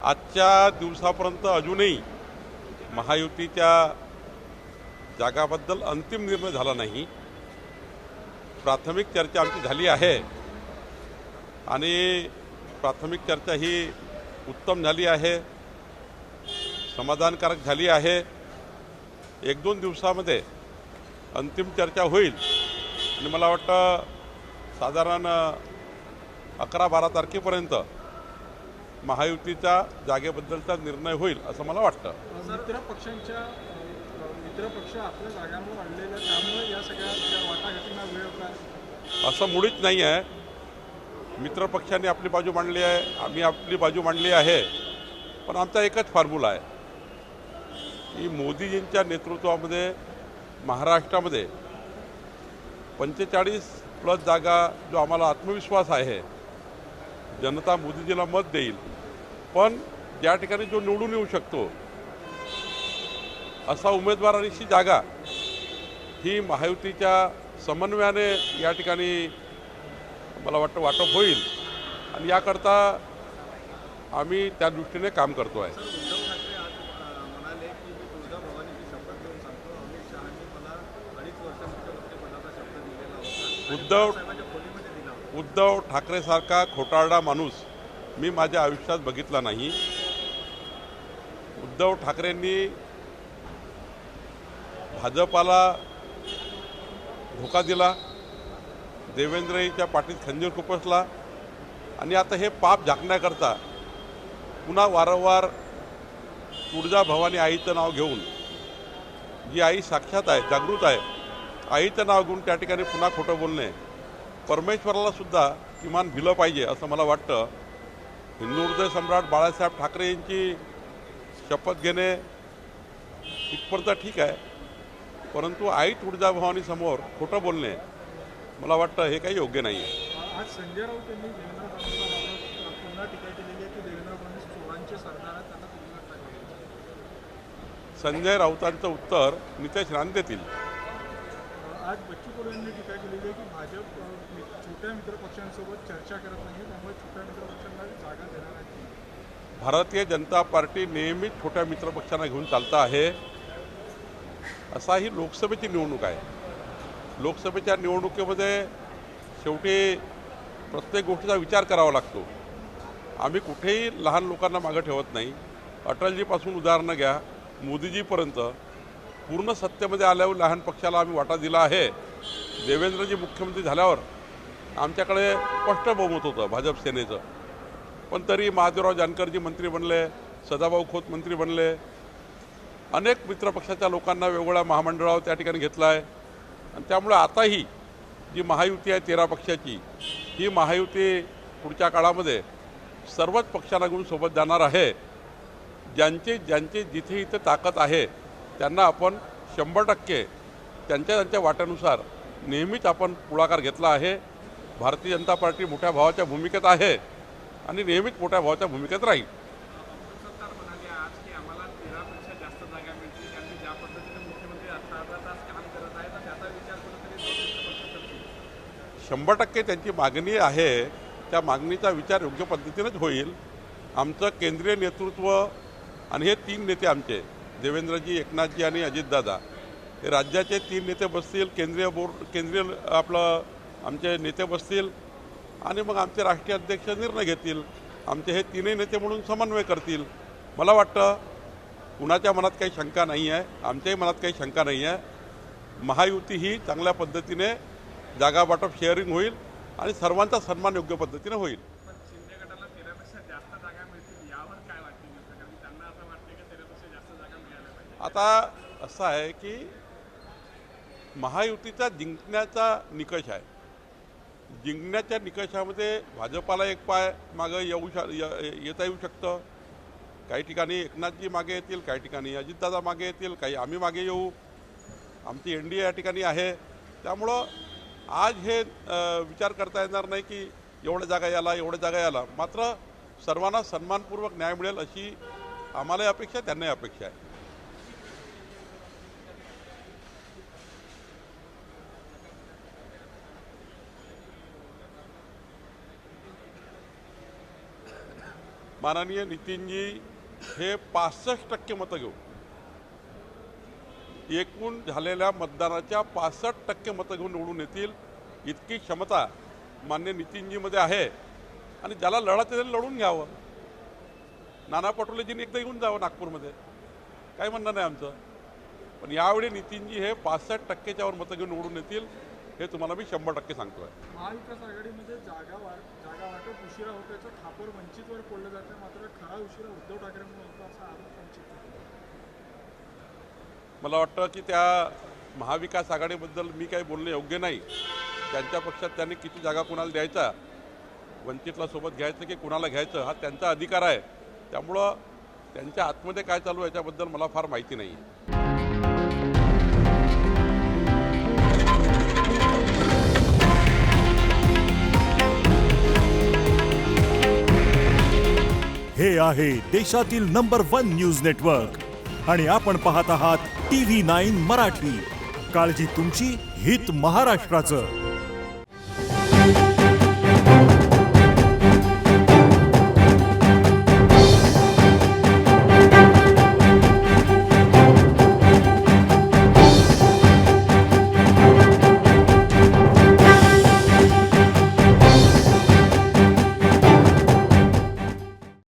आजच्या दिवसापर्यंत अजूनही महायुतीच्या जागाबद्दल अंतिम निर्णय झाला नाही। प्राथमिक चर्चा आमची झाली आहे आणि प्राथमिक चर्चा ही उत्तम झाली आहे, समाधानकारक झाली आहे। एक दोन दिवसामध्ये अंतिम चर्चा होईल आणि मला वाटतं साधारण 11-12 तारखेपर्यंत महायुतीच्या जागेबद्दलचा निर्णय होईल असं मला वाटतं। मित्र पक्ष आपल्या जागांवर आणलेल्या त्यामुळे या सगळ्या वाटाघाटींना वेळ होता असं मुळीच नाही आहे। मित्रपक्षांनी आपली बाजू मांडली आहे, आम्ही आपली बाजू मांडली आहे, पण आमचा एकच फॉर्म्युला आहे की मोदीजींच्या नेतृत्वामध्ये महाराष्ट्रामध्ये 45+ जागा जो आम्हाला आत्मविश्वास आहे, जनता मोदीजीला मत देईल, पण ज्या ठिकाणी जो निवडून येऊ शकतो असा उमेदवाराची जागा ही महायुतीच्या समन्वयाने या ठिकाणी मला वाटतं वाटप होईल आणि याकरता आम्ही त्या दृष्टीने काम करतो आहे। उद्धव ठाकरेसारखा खोटारडा माणूस मी माझ्या आयुष्यात बघितला नाही। उद्धव ठाकरेंनी भाजपाला धोका दिला, देवेंद्रजीच्या पाठीत खंजीर खुपसला आणि आता हे पाप झाकण्याकरता पुन्हा वारंवार तुळजाभवानी आईचं नाव घेऊन, जी आई साक्षात आहे, जागृत आहे, आईचं नाव घेऊन त्या ठिकाणी पुन्हा खोटं बोलणे, परमेश्वराला सुद्धा किमान भिलं पाहिजे असं मला वाटतं। हिंदू हृदय सम्राट बाळासाहेब ठाकरे यांची शपथ घेणे इथपर्यंत ठीक आहे, परंतु आई तुळजाभवानी समोर खोटं बोलणे मला वाटतं हे काही योग्य नाही आहे। आज संजय राऊत यांनी देवेंद्र फडणवीसांवर पुन्हा टीका केलेली आहे की देवेंद्र फडणवीस चोरांचे सरदार आहेत, त्यांना तुरुंगात टाकले। संजय राऊतांचं उत्तर नितेश राणे देतील। आज बच्चू कडू यांनी टीका केलेली आहे की भाजप छोट्या मित्रपक्षांसोबत चर्चा करत नाही, त्यामुळे छोट्या मित्रपक्षांना जागा देणार नाही। भारतीय जनता पार्टी नेहमीच छोट्या मित्रपक्षांना घेऊन चालतं आहे। असा ही लोकसभेची निवडणूक आहे। लोकसभेच्या निवडणुकीमध्ये शेवटी प्रत्येक गोष्टीचा विचार करावा लागतो। आम्ही कुठेही लहान लोकांना मागं ठेवत नाही। अटलजीपासून उदाहरणं घ्या, मोदीजीपर्यंत पूर्ण सत्तेमध्ये आल्यावर लहान पक्षाला आम्ही वाटा दिला आहे। देवेंद्रजी मुख्यमंत्री झाल्यावर आमच्याकडे स्पष्ट बहुमत होतं भाजप सेनेचं, पण तरी महादेवराव जानकरजी मंत्री बनले, सदाभाऊ खोत मंत्री बनले, अनेक मित्रपक्षाच्या लोकांना वेगवेगळ्या महामंडळावर त्या ठिकाणी घेतलं आहे आणि त्यामुळे आताही जी महायुती आहे 13 पक्षाची, ही महायुती पुढच्या काळामध्ये सर्वच पक्षांना घेऊन सोबत जाणार आहे। ज्यांची जिथे इथे ताकद आहे त्यांना आपण 100% त्यांच्या वाट्यानुसार नेहमीच आपण पुढाकार घेतला आहे। भारतीय जनता पार्टी मोठ्या भावाच्या भूमिकेत आहे आणि नेहमीच मोठ्या भावाच्या भूमिकेत राहील। 100% त्यांची मागणी आहे, त्या मागणीचा विचार योग्य पद्धतीनेच होईल। आमचं केंद्रीय नेतृत्व आणि हे 3 नेते आमचे देवेंद्रजी, एकनाथजी आणि अजितदादा, हे राज्याचे 3 नेते बसतील, केंद्रीय आमचे नेते बसतील आणि मग आमचे राष्ट्रीय अध्यक्ष निर्णय घेतील। आमचे हे 3ही नेते म्हणून समन्वय करतील। मला वाटतं कुणाच्या मनात काही शंका नाही आहे, आमच्याही मनात काही शंका नाही आहे। महायुती ही चांगल्या पद्धतीने जागा वाटप शेअरिंग होईल आणि सर्वांचा सन्मान योग्य पद्धतीने होईल। आता असं आहे की महायुतीचा जिंकण्याचा निकष आहे। जिंकण्याच्या निकषामध्ये भाजपाला एक पाय मागे येता येऊ शकतं, काही ठिकाणी एकनाथजी मागे येतील, काही ठिकाणी अजितदादा मागे येतील, काही आम्ही मागे येऊ, आमची NDA या ठिकाणी आहे। त्यामुळं आज हे विचार करता येणार नाही की एवढ्या जागा याला, मात्र सर्वांना सन्मानपूर्वक न्याय मिळेल अशी आम्हालाही अपेक्षा, त्यांनाही अपेक्षा आहे। माननीय नितीनजी हे 65% मतं घेऊन एकूण झालेल्या मतदानाच्या 65% मतं घेऊन निवडून येतील इतकी क्षमता मान्य नितीनजीमध्ये आहे. आणि ज्याला लढायचं त्याने लढून घ्यावं. नाना पटोलेजींनी एकदा येऊन जावं नागपूरमध्ये, काही म्हणणं नाही आमचं. पण यावेळी नितीनजी हे 65%च्या वर मतं घेऊन निवडून येतील हे तुम्हाला मी 100% सांगतोय. महाविकास आघाडीमध्ये जागा वाटप उशिरा होत्याचं खापर वंचितवर फोडलं जातं, मात्र खरा उशिरा उद्धव ठाकरेंमुळे होतो असा आरोप वंचित. मला वाटतं की त्या महाविकास आघाडीबद्दल मी काही बोलणं योग्य नाही. त्यांच्या पक्षात त्यांनी किती जागा कुणाला द्यायचा, वंचितला सोबत घ्यायचं की कुणाला घ्यायचं हा त्यांचा अधिकार आहे. त्यामुळं त्यांच्या आतमध्ये काय चालू आहे याच्याबद्दल मला फार माहिती नाही आहे. हे आहे देशातील नंबर 1 न्यूज नेटवर्क आणि आपण पाहत आहात TV9 मराठी. काळजी तुमची, हित महाराष्ट्राचं.